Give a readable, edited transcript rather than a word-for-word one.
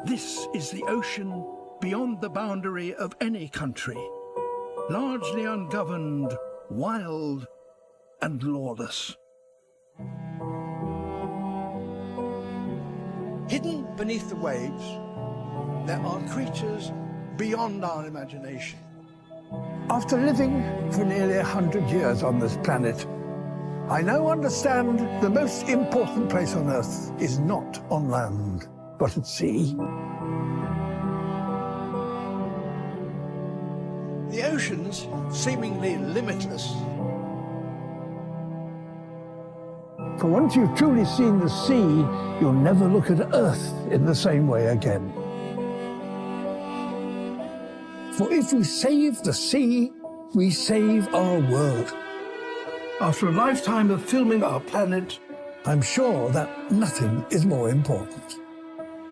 This is the ocean beyond the boundary of any country, largely ungoverned, wild and lawless. Hidden beneath the waves, there are creatures beyond our imagination. After living for nearly 100 years on this planet, I now understand the most important place on Earth is not on land, but at sea. The oceans, seemingly limitless. For once you've truly seen the sea, you'll never look at Earth in the same way again. For if we save the sea, we save our world. After a lifetime of filming our planet, I'm sure that nothing is more important.